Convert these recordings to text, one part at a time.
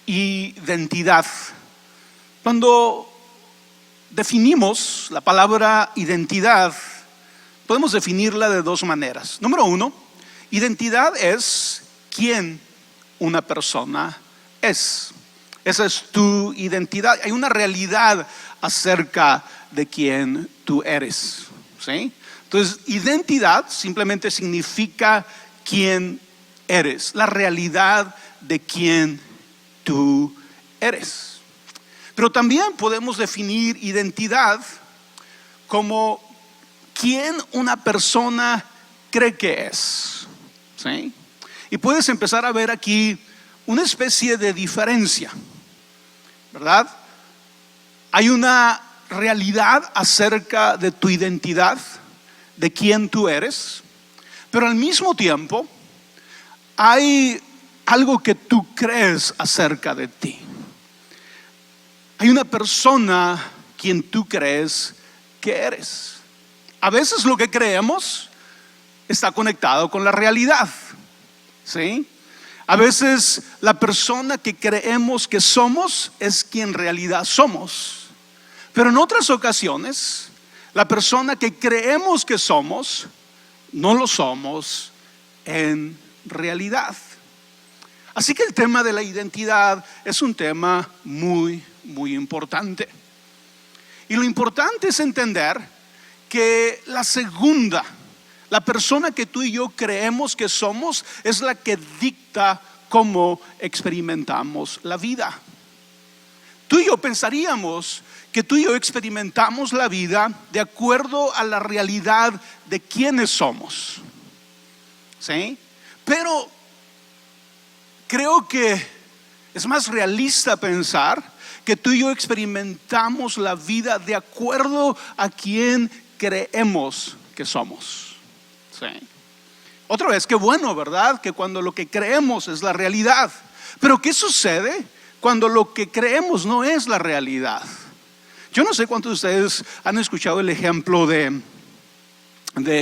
identidad. Cuando definimos la palabra identidad, podemos definirla de dos maneras. Número uno, identidad es quién una persona es. Esa es tu identidad. Hay una realidad acerca de quién tú eres, ¿sí? Entonces, identidad simplemente significa quién eres, la realidad de quién tú eres. Pero también podemos definir identidad como quién una persona cree que es, ¿sí? Y puedes empezar a ver aquí una especie de diferencia, ¿verdad? Hay una realidad acerca de tu identidad, de quién tú eres, pero al mismo tiempo hay algo que tú crees acerca de ti. Hay una persona quien tú crees que eres. A veces lo que creemos está conectado con la realidad, ¿sí? A veces la persona que creemos que somos es quien en realidad somos. Pero en otras ocasiones, la persona que creemos que somos, no lo somos en realidad. Así que el tema de la identidad es un tema muy, muy importante. Y lo importante es entender que la segunda, la persona que tú y yo creemos que somos, es la que dicta cómo experimentamos la vida. Tú y yo pensaríamos que tú y yo experimentamos la vida de acuerdo a la realidad de quiénes somos, ¿sí? Pero creo que es más realista pensar que tú y yo experimentamos la vida de acuerdo a quién creemos que somos, ¿sí? Otra vez, qué bueno, ¿verdad? Que cuando lo que creemos es la realidad. Pero ¿qué sucede cuando lo que creemos no es la realidad? Yo no sé cuántos de ustedes han escuchado el ejemplo de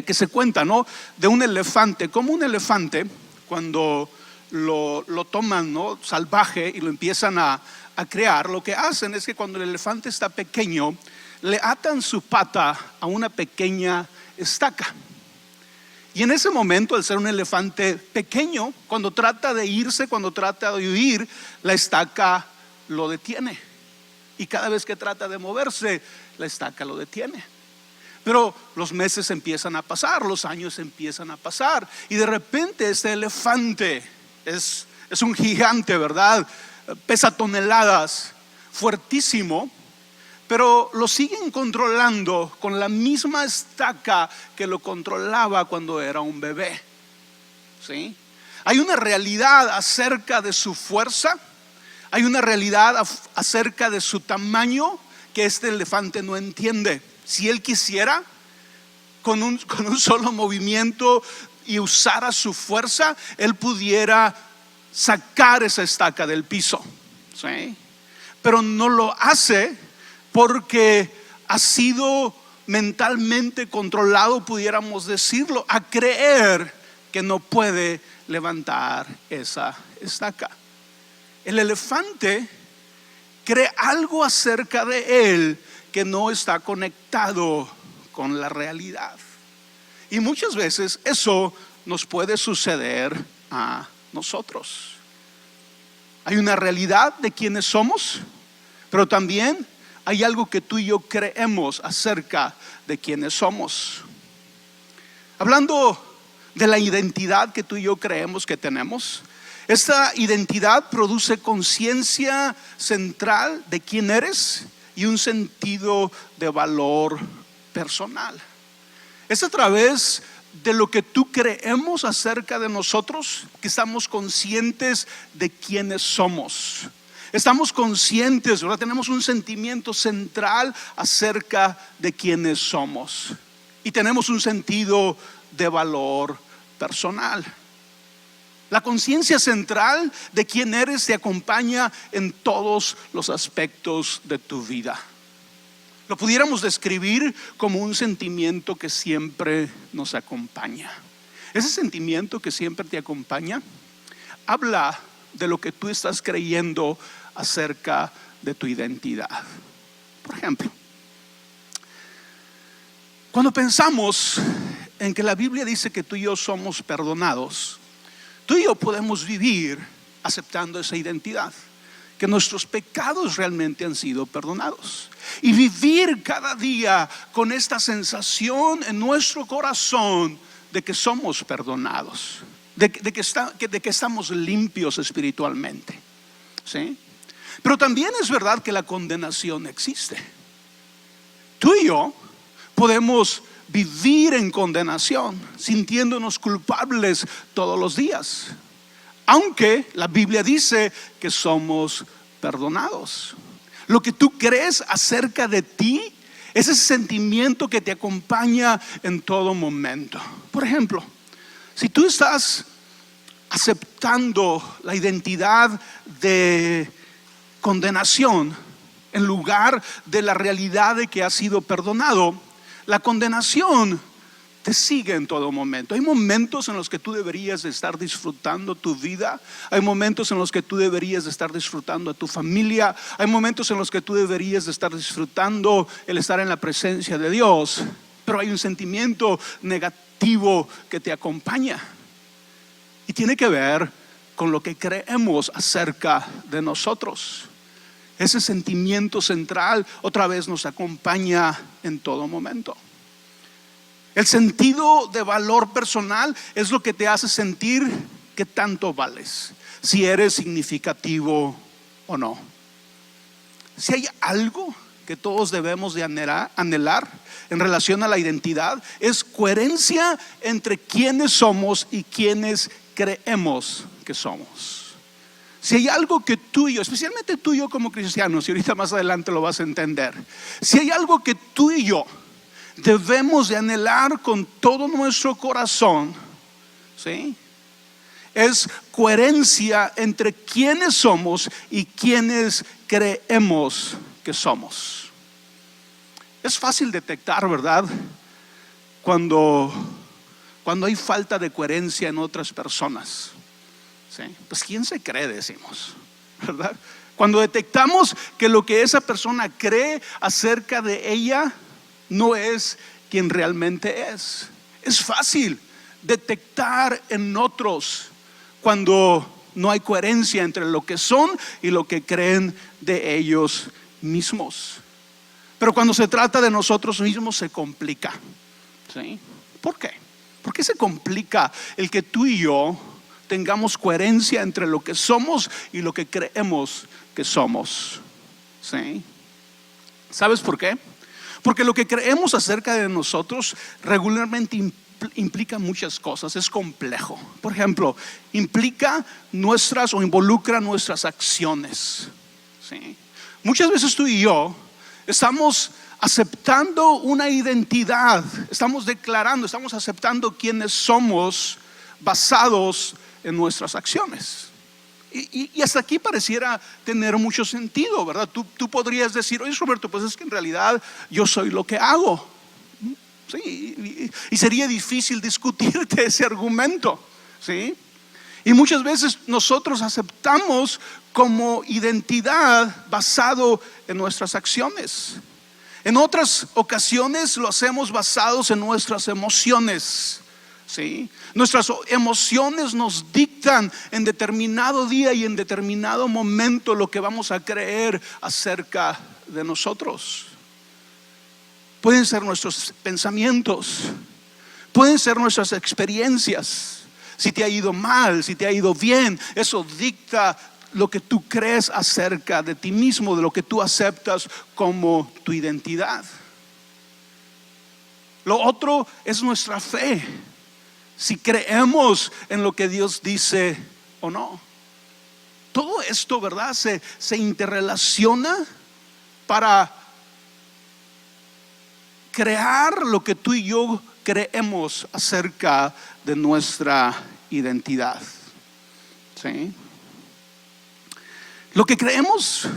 que se cuenta, ¿no? De un elefante. Como un elefante, cuando lo toman, ¿no?, salvaje, y lo empiezan a crear, lo que hacen es que cuando el elefante está pequeño, le atan su pata a una pequeña estaca. Y en ese momento, al ser un elefante pequeño, cuando trata de irse, cuando trata de huir, la estaca lo detiene. Y cada vez que trata de moverse, la estaca lo detiene. Pero los meses empiezan a pasar, los años empiezan a pasar, y de repente este elefante es un gigante, ¿verdad? Pesa toneladas, fuertísimo, pero lo siguen controlando con la misma estaca que lo controlaba cuando era un bebé, ¿sí? Hay una realidad acerca de su fuerza, hay una realidad acerca de su tamaño que este elefante no entiende. Si él quisiera, con un solo movimiento y usara su fuerza, él pudiera sacar esa estaca del piso, ¿sí? Pero no lo hace porque ha sido mentalmente controlado, pudiéramos decirlo, a creer que no puede levantar esa estaca. El elefante cree algo acerca de él que no está conectado con la realidad. Y muchas veces eso nos puede suceder a nosotros. Hay una realidad de quiénes somos, pero también hay algo que tú y yo creemos acerca de quiénes somos. Hablando de la identidad que tú y yo creemos que tenemos, esta identidad produce conciencia central de quién eres y un sentido de valor personal. Es a través de lo que tú creemos acerca de nosotros que estamos conscientes de quiénes somos. Estamos conscientes, ¿verdad? Tenemos un sentimiento central acerca de quiénes somos y tenemos un sentido de valor personal. La conciencia central de quién eres te acompaña en todos los aspectos de tu vida. Lo pudiéramos describir como un sentimiento que siempre nos acompaña. Ese sentimiento que siempre te acompaña habla de lo que tú estás creyendo acerca de tu identidad. Por ejemplo, cuando pensamos en que la Biblia dice que tú y yo somos perdonados, tú y yo podemos vivir aceptando esa identidad, que nuestros pecados realmente han sido perdonados, y vivir cada día con esta sensación en nuestro corazón de que somos perdonados, de que estamos limpios espiritualmente, ¿sí? Pero también es verdad que la condenación existe. Tú y yo podemos vivir en condenación, sintiéndonos culpables todos los días, aunque la Biblia dice que somos perdonados. Lo que tú crees acerca de ti es ese sentimiento que te acompaña en todo momento. Por ejemplo, si tú estás aceptando la identidad de condenación en lugar de la realidad de que has sido perdonado, la condenación te sigue en todo momento. Hay momentos en los que tú deberías de estar disfrutando tu vida. Hay momentos en los que tú deberías de estar disfrutando a tu familia. Hay momentos en los que tú deberías de estar disfrutando el estar en la presencia de Dios. Pero hay un sentimiento negativo que te acompaña, y tiene que ver con lo que creemos acerca de nosotros. Ese sentimiento central otra vez nos acompaña en todo momento. El sentido de valor personal es lo que te hace sentir que tanto vales, si eres significativo o no. Si hay algo que todos debemos de anhelar en relación a la identidad, es coherencia entre quienes somos y quienes creemos que somos. Si hay algo que tú y yo, especialmente tú y yo como cristianos, y ahorita más adelante lo vas a entender, si hay algo que tú y yo debemos de anhelar con todo nuestro corazón, ¿sí?, es coherencia entre quienes somos y quienes creemos que somos. Es fácil detectar, ¿verdad?, cuando hay falta de coherencia en otras personas. ¿Sí? Pues ¿quién se cree? Decimos, ¿verdad? Cuando detectamos que lo que esa persona cree acerca de ella no es quien realmente es. Es fácil detectar en otros cuando no hay coherencia entre lo que son y lo que creen de ellos mismos. Pero cuando se trata de nosotros mismos se complica, ¿sí? ¿Por qué? ¿Por qué se complica el que tú y yo tengamos coherencia entre lo que somos y lo que creemos que somos? ¿Sí? ¿Sabes por qué? Porque lo que creemos acerca de nosotros regularmente implica muchas cosas, es complejo. Por ejemplo, implica nuestras o involucra nuestras acciones, ¿sí? Muchas veces tú y yo estamos aceptando una identidad, estamos declarando, estamos aceptando quiénes somos basados en nuestras acciones. Y hasta aquí pareciera tener mucho sentido, ¿verdad? Tú podrías decir: oye, Roberto, pues es que en realidad yo soy lo que hago. Sí, y sería difícil discutirte ese argumento, ¿sí? Y muchas veces nosotros aceptamos como identidad basado en nuestras acciones. En otras ocasiones lo hacemos basados en nuestras emociones, ¿sí? Nuestras emociones nos dictan en determinado día y en determinado momento lo que vamos a creer acerca de nosotros. Pueden ser nuestros pensamientos, pueden ser nuestras experiencias. Si te ha ido mal, si te ha ido bien, eso dicta lo que tú crees acerca de ti mismo, de lo que tú aceptas como tu identidad. Lo otro es nuestra fe, si creemos en lo que Dios dice o no. Todo esto, ¿verdad?, se interrelaciona para crear lo que tú y yo creemos acerca de nuestra identidad, ¿sí? Lo que creemos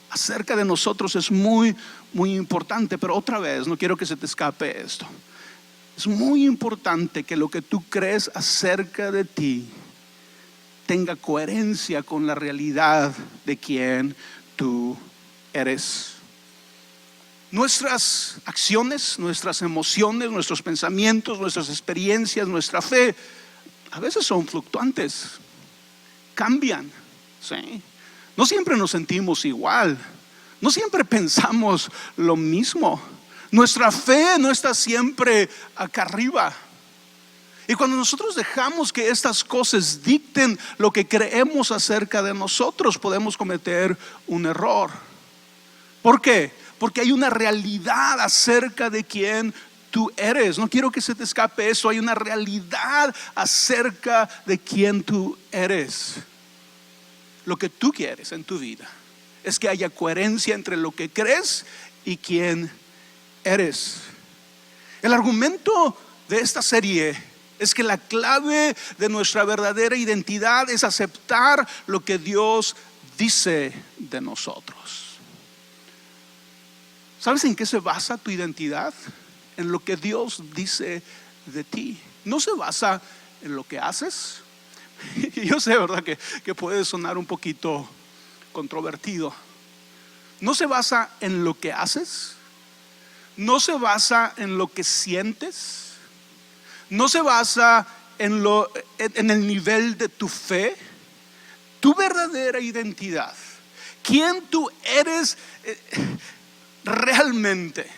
acerca de nosotros es muy, muy importante, pero otra vez, no quiero que se te escape esto. Es muy importante que lo que tú crees acerca de ti tenga coherencia con la realidad de quien tú eres. Nuestras acciones, nuestras emociones, nuestros pensamientos, nuestras experiencias, nuestra fe, a veces son fluctuantes, cambian, ¿sí? No siempre nos sentimos igual, no siempre pensamos lo mismo. Nuestra fe no está siempre acá arriba. Y cuando nosotros dejamos que estas cosas dicten lo que creemos acerca de nosotros, podemos cometer un error. ¿Por qué? Porque hay una realidad acerca de quién tú eres. No quiero que se te escape eso. Hay una realidad acerca de quién tú eres. Lo que tú quieres en tu vida es que haya coherencia entre lo que crees y quién eres. El argumento de esta serie es que la clave de nuestra verdadera identidad es aceptar lo que Dios dice de nosotros. ¿Sabes en qué se basa tu identidad? En lo que Dios dice de ti. No se basa en lo que haces. Yo sé, ¿verdad? Que puede sonar un poquito controvertido. No se basa en lo que haces. No se basa en lo que sientes. No se basa en el nivel de tu fe. Tu verdadera identidad, quién tú eres realmente,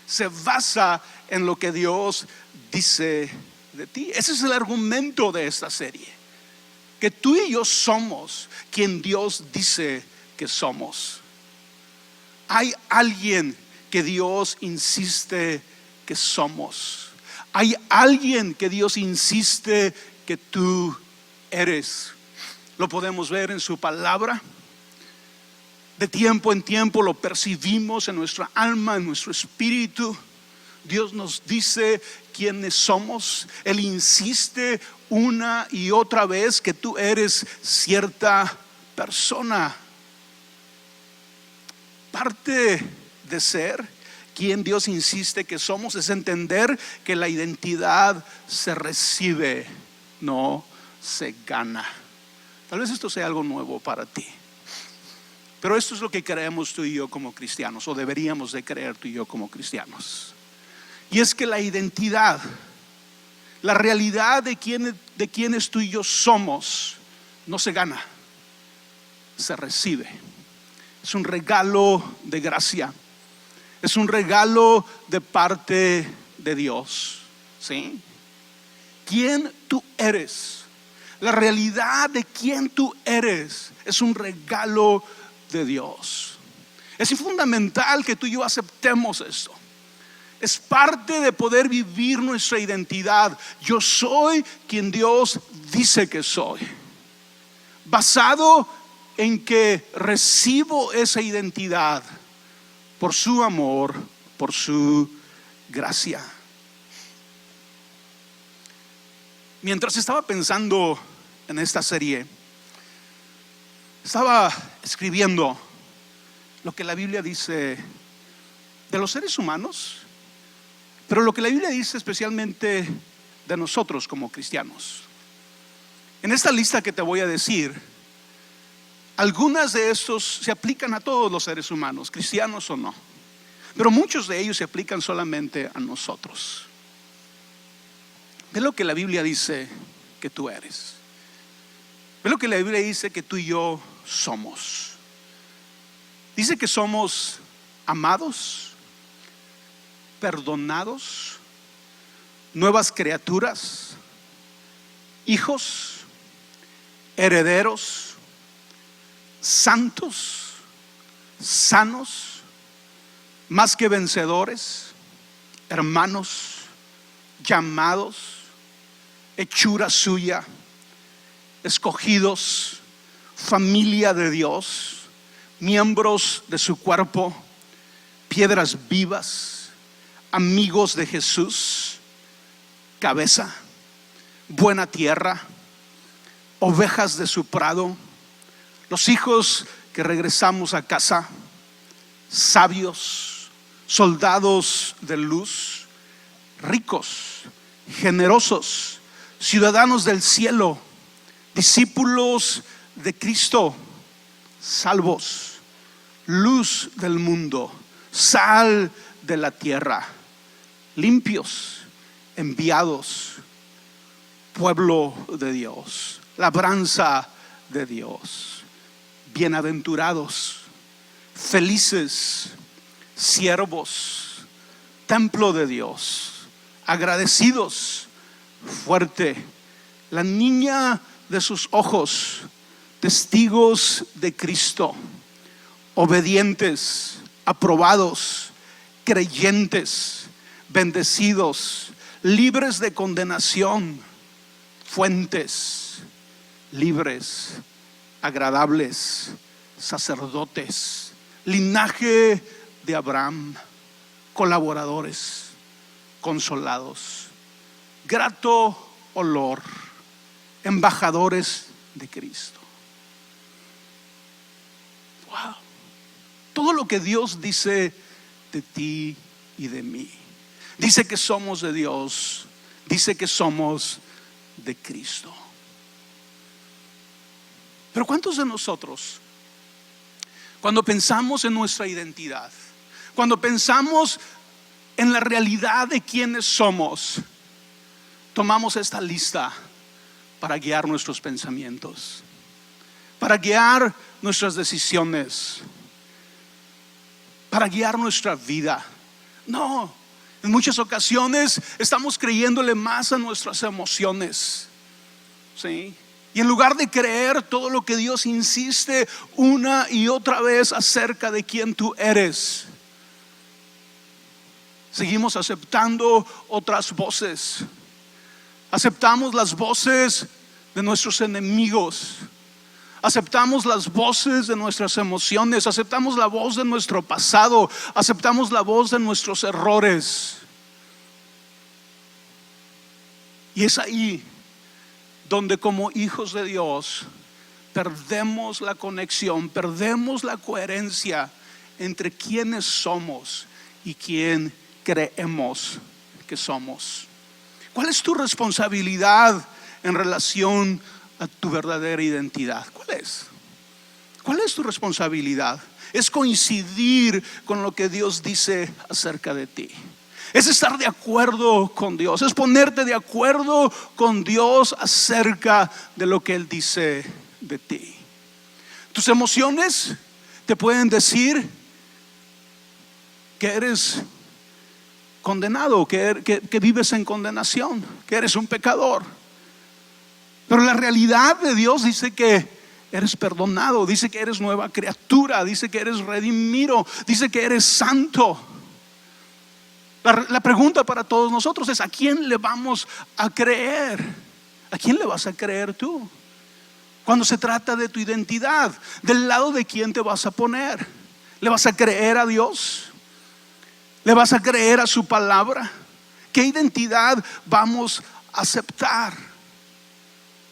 se basa en lo que Dios dice de ti. Ese es el argumento de esta serie. Que tú y yo somos quien Dios dice que somos. Hay alguien que Dios insiste que somos. Hay alguien que Dios insiste que tú eres. Lo podemos ver en su palabra. De tiempo en tiempo lo percibimos en nuestra alma, en nuestro espíritu. Dios nos dice quiénes somos. Él insiste una y otra vez que tú eres cierta persona. Parte de ser quien Dios insiste que somos es entender que la identidad se recibe, no se gana. Tal vez esto sea algo nuevo para ti, pero esto es lo que creemos tú y yo como cristianos, o deberíamos de creer tú y yo como cristianos. Y es que la identidad, la realidad de quienes tú y yo somos, no se gana, se recibe. Es un regalo de gracia. Es un regalo de parte de Dios, ¿sí? ¿Quién tú eres? La realidad de quién tú eres es un regalo de Dios. Es fundamental que tú y yo aceptemos esto. Es parte de poder vivir nuestra identidad. Yo soy quien Dios dice que soy, basado en que recibo esa identidad por su amor, por su gracia. Mientras estaba pensando en esta serie, estaba escribiendo lo que la Biblia dice de los seres humanos, pero lo que la Biblia dice especialmente de nosotros como cristianos. En esta lista que te voy a decir, algunas de estos se aplican a todos los seres humanos, cristianos o no, pero muchos de ellos se aplican solamente a nosotros. Ve lo que la Biblia dice que tú eres. Ve lo que la Biblia dice que tú y yo somos. Dice que somos amados, perdonados, nuevas criaturas, hijos, herederos, santos, sanos, más que vencedores, hermanos, llamados, hechura suya, escogidos, familia de Dios, miembros de su cuerpo, piedras vivas, amigos de Jesús, cabeza, buena tierra, ovejas de su prado, los hijos que regresamos a casa, sabios, soldados de luz, ricos, generosos, ciudadanos del cielo, discípulos de Cristo, salvos, luz del mundo, sal de la tierra, limpios, enviados, pueblo de Dios, labranza de Dios, bienaventurados, felices, siervos, templo de Dios, agradecidos, fuerte, la niña de sus ojos, testigos de Cristo, obedientes, aprobados, creyentes, bendecidos, libres de condenación, fuentes, libres, agradables, sacerdotes, linaje de Abraham, colaboradores, consolados, grato olor, embajadores de Cristo. Wow. Todo lo que Dios dice de ti y de mí. Dice que somos de Dios, dice que somos de Cristo. Pero ¿cuántos de nosotros, cuando pensamos en nuestra identidad, cuando pensamos en la realidad de quiénes somos, tomamos esta lista para guiar nuestros pensamientos, para guiar nuestras decisiones, para guiar nuestra vida? No, en muchas ocasiones estamos creyéndole más a nuestras emociones, ¿sí? Y en lugar de creer todo lo que Dios insiste una y otra vez acerca de quién tú eres, seguimos aceptando otras voces. Aceptamos las voces de nuestros enemigos, aceptamos las voces de nuestras emociones, aceptamos la voz de nuestro pasado, aceptamos la voz de nuestros errores. Y es ahí donde, como hijos de Dios, perdemos la conexión, perdemos la coherencia entre quiénes somos y quién creemos que somos. ¿Cuál es tu responsabilidad en relación a tu verdadera identidad? ¿Cuál es? ¿Cuál es tu responsabilidad? Es coincidir con lo que Dios dice acerca de ti. Es estar de acuerdo con Dios, es ponerte de acuerdo con Dios acerca de lo que Él dice de ti. Tus emociones te pueden decir que eres condenado, que vives en condenación, que eres un pecador. Pero la realidad de Dios dice que eres perdonado, dice que eres nueva criatura, dice que eres redimido, dice que eres santo. La pregunta para todos nosotros es: ¿a quién le vamos a creer? ¿A quién le vas a creer tú? Cuando se trata de tu identidad, ¿del lado de quién te vas a poner? ¿Le vas a creer a Dios? ¿Le vas a creer a su palabra? ¿Qué identidad vamos a aceptar?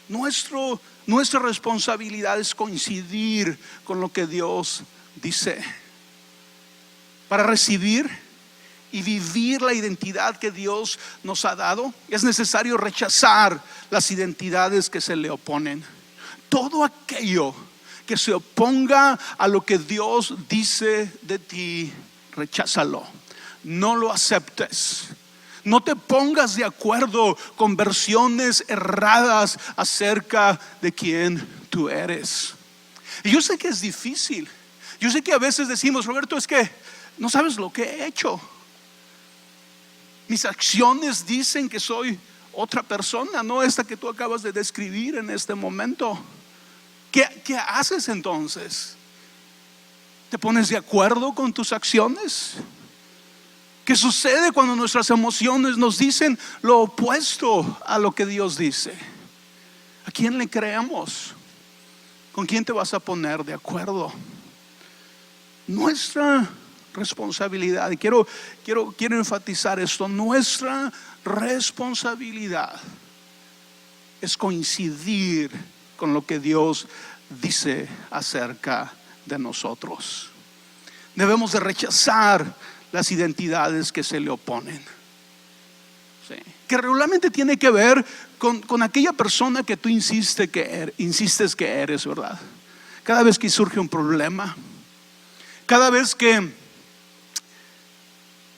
Nuestra responsabilidad es coincidir con lo que Dios dice. Para recibir y vivir la identidad que Dios nos ha dado, es necesario rechazar las identidades que se le oponen. Todo aquello que se oponga a lo que Dios dice de ti, recházalo. No lo aceptes. No te pongas de acuerdo con versiones erradas acerca de quién tú eres. Y yo sé que es difícil. Yo sé que a veces decimos: Roberto, es que no sabes lo que he hecho. Mis acciones dicen que soy otra persona, no esta que tú acabas de describir en este momento. ¿Qué haces entonces? ¿Te pones de acuerdo con tus acciones? ¿Qué sucede cuando nuestras emociones nos dicen lo opuesto a lo que Dios dice? ¿A quién le creemos? ¿Con quién te vas a poner de acuerdo? Nuestra responsabilidad, y quiero enfatizar esto, nuestra responsabilidad es coincidir con lo que Dios dice acerca de nosotros. Debemos de rechazar las identidades que se le oponen. Sí. Que regularmente tiene que ver con aquella persona que tú insistes que eres, ¿verdad? Cada vez que surge un problema, cada vez que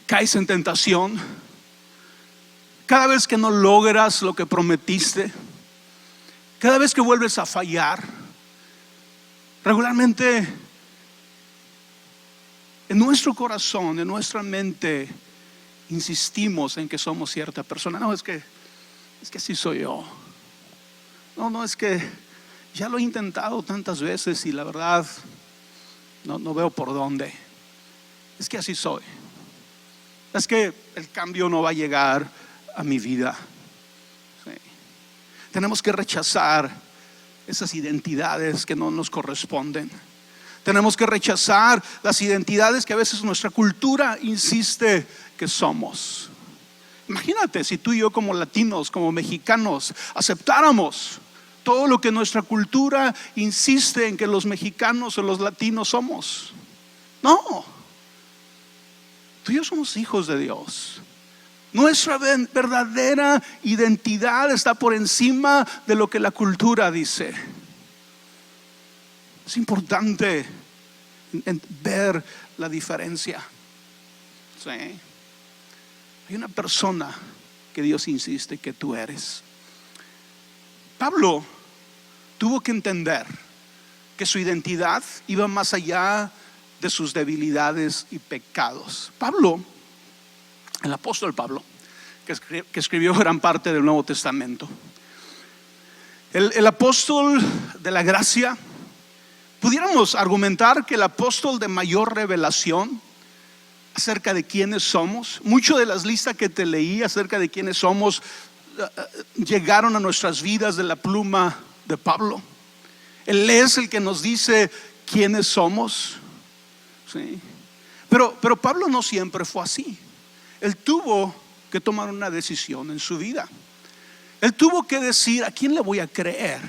caes en tentación, cada vez que no logras lo que prometiste, cada vez que vuelves a fallar, regularmente en nuestro corazón, en nuestra mente, insistimos en que somos cierta persona. No, es que así soy yo. No, es que ya lo he intentado tantas veces y la verdad no veo por dónde. Es que así soy. Es que el cambio no va a llegar a mi vida. Sí. Tenemos que rechazar esas identidades que no nos corresponden. Tenemos que rechazar las identidades que a veces nuestra cultura insiste que somos. Imagínate si tú y yo como latinos, como mexicanos, aceptáramos todo lo que nuestra cultura insiste en que los mexicanos o los latinos somos. No, tú y yo somos hijos de Dios. Nuestra verdadera identidad está por encima de lo que la cultura dice. Es importante ver la diferencia. Sí. Hay una persona que Dios insiste que tú eres. Pablo tuvo que entender que su identidad iba más allá de sus debilidades y pecados. Pablo, el apóstol Pablo, que escribió gran parte del Nuevo Testamento, el apóstol de la gracia, pudiéramos argumentar que el apóstol de mayor revelación acerca de quiénes somos. Mucho de las listas que te leí acerca de quiénes somos llegaron a nuestras vidas de la pluma de Pablo. Él es el que nos dice quiénes somos. ¿Sí? Pero Pablo no siempre fue así. Él tuvo que tomar una decisión en su vida. Él tuvo que decir: ¿a quién le voy a creer?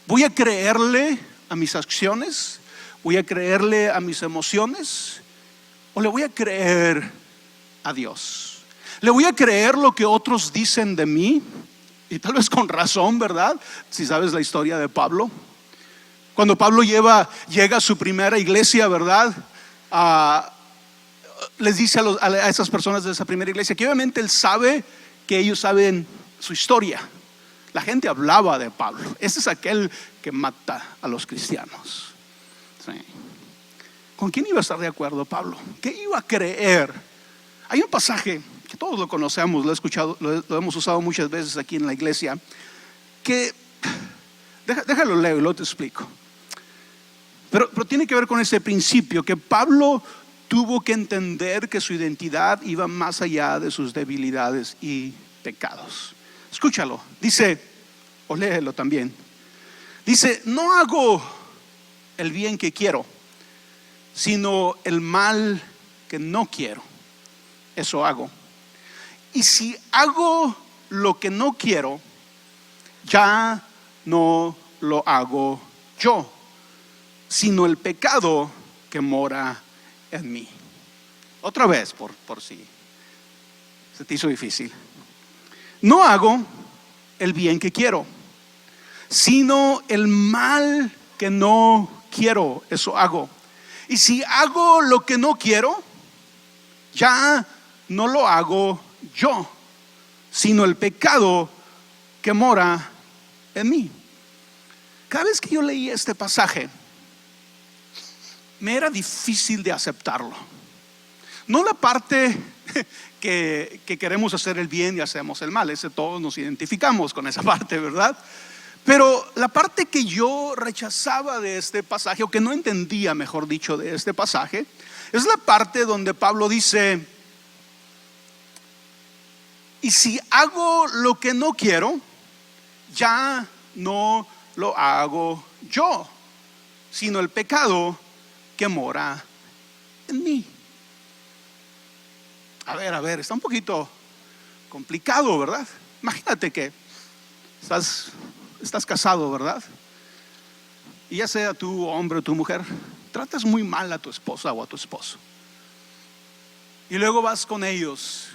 ¿Voy a creerle a mis acciones? ¿Voy a creerle a mis emociones? ¿O le voy a creer a Dios? ¿Le voy a creer lo que otros dicen de mí? Y tal vez con razón, ¿verdad? Si sabes la historia de Pablo. Cuando Pablo llega a su primera iglesia, ¿verdad? Les dice a esas personas de esa primera iglesia que obviamente él sabe que ellos saben su historia. La gente hablaba de Pablo. Ese es aquel que mata a los cristianos. Sí. ¿Con quién iba a estar de acuerdo Pablo? ¿Qué iba a creer? Hay un pasaje que todos lo conocemos, lo he escuchado, lo hemos usado muchas veces aquí en la iglesia, que déjalo leer y luego te explico. Pero tiene que ver con ese principio que Pablo tuvo que entender que su identidad iba más allá de sus debilidades y pecados. Escúchalo, dice, o léelo también. Dice: no hago el bien que quiero, sino el mal que no quiero, eso hago. Y si hago lo que no quiero, ya no lo hago yo, sino el pecado que mora en mí. Otra vez, por si se te hizo difícil. No hago el bien que quiero, sino el mal que no quiero, eso hago. Y si hago lo que no quiero, ya no lo hago yo, sino el pecado que mora en mí. Cada vez que yo leí este pasaje, me era difícil de aceptarlo. No la parte que queremos hacer el bien y hacemos el mal, ese todos nos identificamos con esa parte, ¿verdad? Pero la parte que yo rechazaba de este pasaje, o que no entendía, mejor dicho, de este pasaje, es la parte donde Pablo dice: y si hago lo que no quiero, ya no lo hago yo, sino el pecado que mora en mí. A ver, está un poquito complicado, ¿verdad? Imagínate que estás casado, ¿verdad? Y ya sea tú hombre o tu mujer, tratas muy mal a tu esposa o a tu esposo. Y luego vas con ellos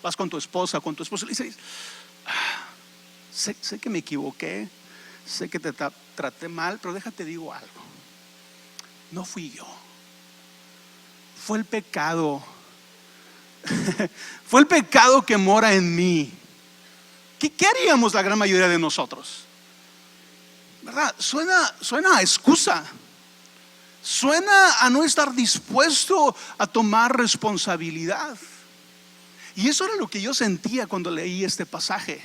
vas con tu esposa, con tu esposo, y le dices, sé que me equivoqué, sé que te traté mal, pero déjate digo algo. No fui yo, fue el pecado. Fue el pecado que mora en mí. ¿Qué haríamos la gran mayoría de nosotros? ¿Verdad? Suena a excusa. Suena a no estar dispuesto a tomar responsabilidad. Y eso era lo que yo sentía cuando leí este pasaje.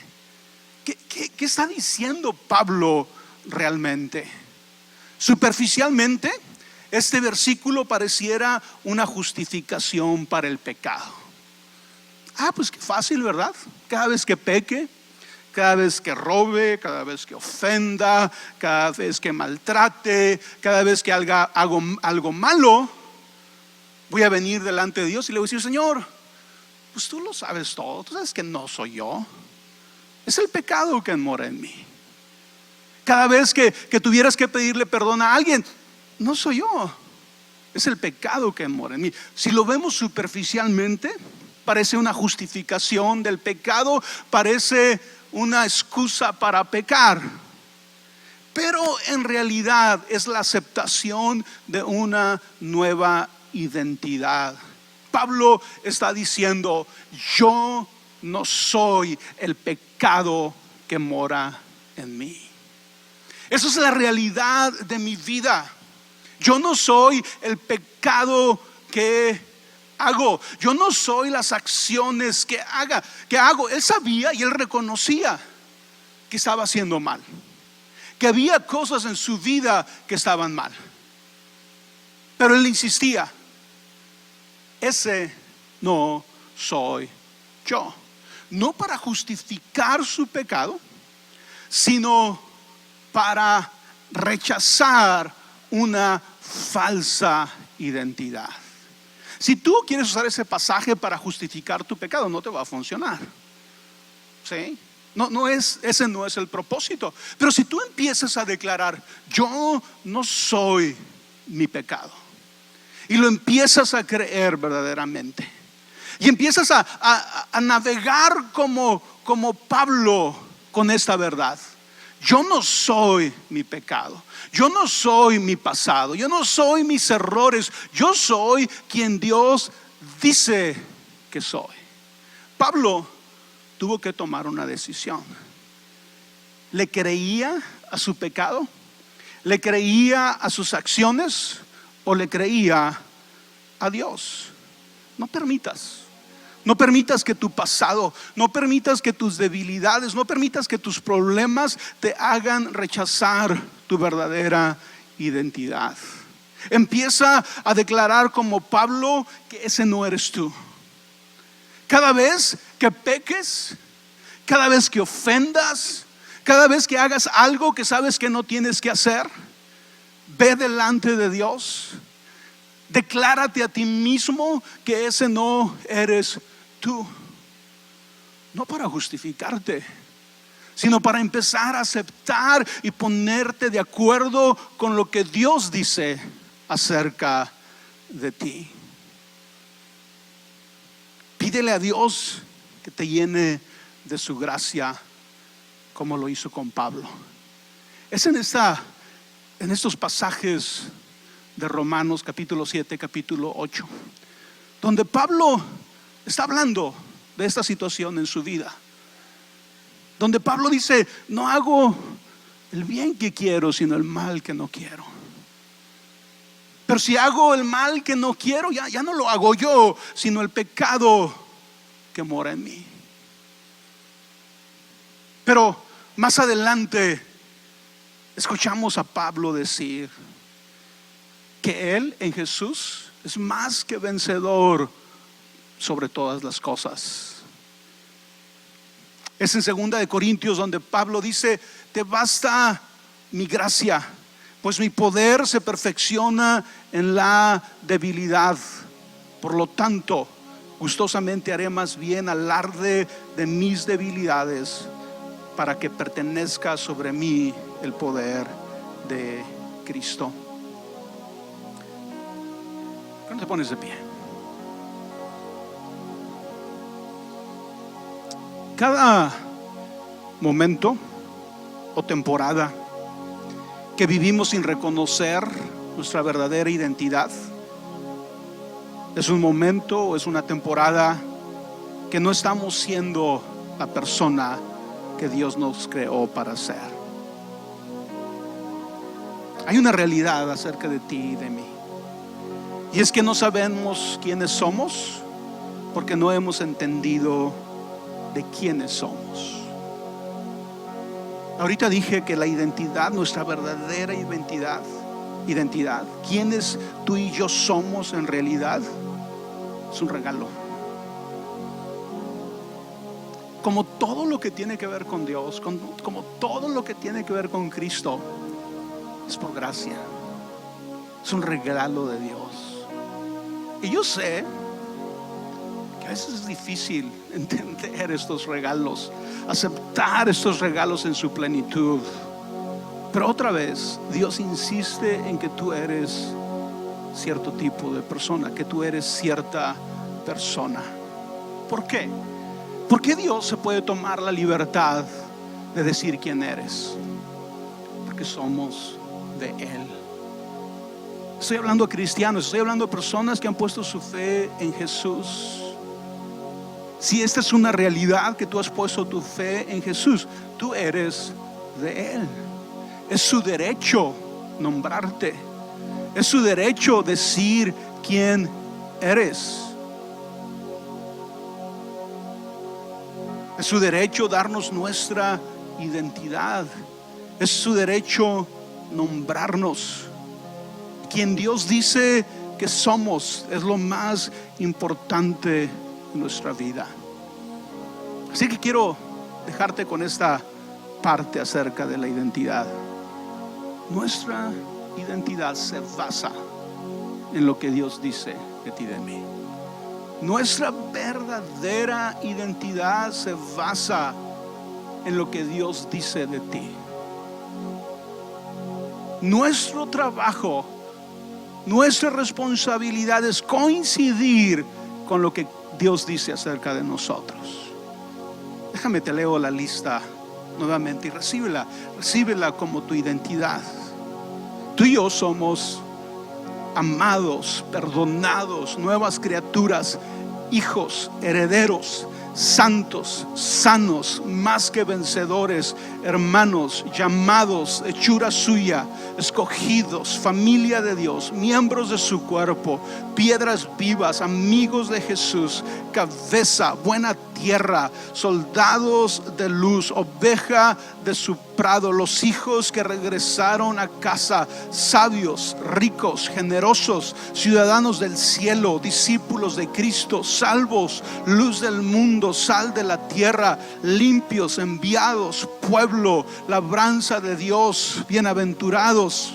¿Qué está diciendo Pablo realmente? Superficialmente, este versículo pareciera una justificación para el pecado. Pues qué fácil, ¿verdad? Cada vez que peque, cada vez que robe, cada vez que ofenda, cada vez que maltrate, cada vez que hago algo malo, voy a venir delante de Dios y le voy a decir, Señor, pues tú lo sabes todo, tú sabes que no soy yo, es el pecado que mora en mí. Cada vez que tuvieras que pedirle perdón a alguien, no soy yo, es el pecado que mora en mí. Si lo vemos superficialmente, parece una justificación del pecado, parece una excusa para pecar, pero en realidad es la aceptación de una nueva identidad. Pablo está diciendo, yo no soy el pecado que mora en mí. Esa es la realidad de mi vida. Yo no soy el pecado que hago, yo no soy las acciones que hago. Él sabía y él reconocía que estaba haciendo mal, que había cosas en su vida que estaban mal, pero él insistía, ese no soy yo. No para justificar su pecado, sino para rechazar una falsa identidad. Si tú quieres usar ese pasaje para justificar tu pecado, no te va a funcionar. ¿Sí? Ese no es el propósito. Pero si tú empiezas a declarar, yo no soy mi pecado, y lo empiezas a creer verdaderamente, y empiezas a navegar como Pablo con esta verdad. Yo no soy mi pecado, yo no soy mi pasado, yo no soy mis errores, yo soy quien Dios dice que soy. Pablo tuvo que tomar una decisión. ¿Le creía a su pecado? ¿Le creía a sus acciones? ¿O le creía a Dios? No permitas que tu pasado, no permitas que tus debilidades, no permitas que tus problemas te hagan rechazar tu verdadera identidad. Empieza a declarar como Pablo que ese no eres tú. Cada vez que peques, cada vez que ofendas, cada vez que hagas algo que sabes que no tienes que hacer, ve delante de Dios. Declárate a ti mismo que ese no eres tú. No para justificarte, sino para empezar a aceptar y ponerte de acuerdo con lo que Dios dice acerca de ti. Pídele a Dios que te llene de su gracia, como lo hizo con Pablo. Es en estos pasajes de Romanos capítulo 7, capítulo 8, donde Pablo está hablando de esta situación en su vida, donde Pablo dice, no hago el bien que quiero, sino el mal que no quiero. Pero si hago el mal que no quiero, ya no lo hago yo, sino el pecado que mora en mí. Pero más adelante escuchamos a Pablo decir que él en Jesús es más que vencedor sobre todas las cosas. Es en 2 de Corintios donde Pablo dice, te basta mi gracia, pues mi poder se perfecciona en la debilidad. Por lo tanto, gustosamente haré más bien alarde de mis debilidades, para que pertenezca sobre mí el poder de Cristo. ¿Por qué no te pones de pie? Cada momento o temporada que vivimos sin reconocer nuestra verdadera identidad es un momento o es una temporada que no estamos siendo la persona que Dios nos creó para ser. Hay una realidad acerca de ti y de mí, y es que no sabemos quiénes somos porque no hemos entendido de quiénes somos. Ahorita dije que la identidad, nuestra verdadera identidad, quiénes tú y yo somos en realidad, es un regalo. Como todo lo que tiene que ver con Dios, como todo lo que tiene que ver con Cristo, es por gracia. Es un regalo de Dios. Y yo sé que a veces es difícil entender estos regalos, aceptar estos regalos en su plenitud. Pero otra vez, Dios insiste en que tú eres cierto tipo de persona, que tú eres cierta persona. ¿Por qué? ¿Por qué Dios se puede tomar la libertad de decir quién eres? Porque somos de Él. Estoy hablando de cristianos, estoy hablando de personas que han puesto su fe en Jesús. Si esta es una realidad, que tú has puesto tu fe en Jesús, tú eres de Él. Es su derecho nombrarte. Es su derecho decir quién eres. Es su derecho darnos nuestra identidad. Es su derecho nombrarnos. Quien Dios dice que somos es lo más importante en nuestra vida. Así que quiero dejarte con esta parte acerca de la identidad. Nuestra identidad se basa en lo que Dios dice de ti y de mí. Nuestra verdadera identidad se basa en lo que Dios dice de ti. Nuestro trabajo, nuestra responsabilidad es coincidir con lo que Dios dice acerca de nosotros. Déjame te leo la lista nuevamente y recíbela como tu identidad. Tú y yo somos amados, perdonados, nuevas criaturas, hijos, herederos, santos, sanos, más que vencedores, hermanos, llamados, hechura suya, escogidos, familia de Dios, miembros de su cuerpo, piedras vivas, amigos de Jesús, cabeza, buena tierra, soldados de luz, oveja de su prado, los hijos que regresaron a casa, sabios, ricos, generosos, ciudadanos del cielo, discípulos de Cristo, salvos, luz del mundo, sal de la tierra, limpios, enviados, pueblo, labranza de Dios, bienaventurados,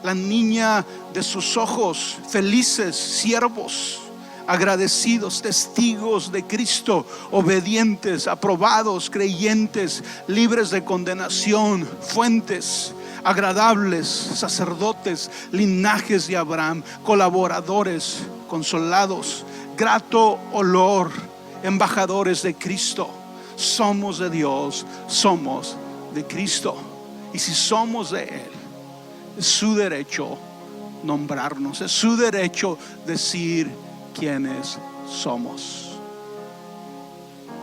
la niña de sus ojos, felices, siervos, agradecidos, testigos de Cristo, obedientes, aprobados, creyentes, libres de condenación, fuentes, agradables, sacerdotes, linajes de Abraham, colaboradores, consolados, grato olor, embajadores de Cristo. Somos de Dios, somos de Cristo. Y si somos de Él, es su derecho nombrarnos, es su derecho decir quiénes somos.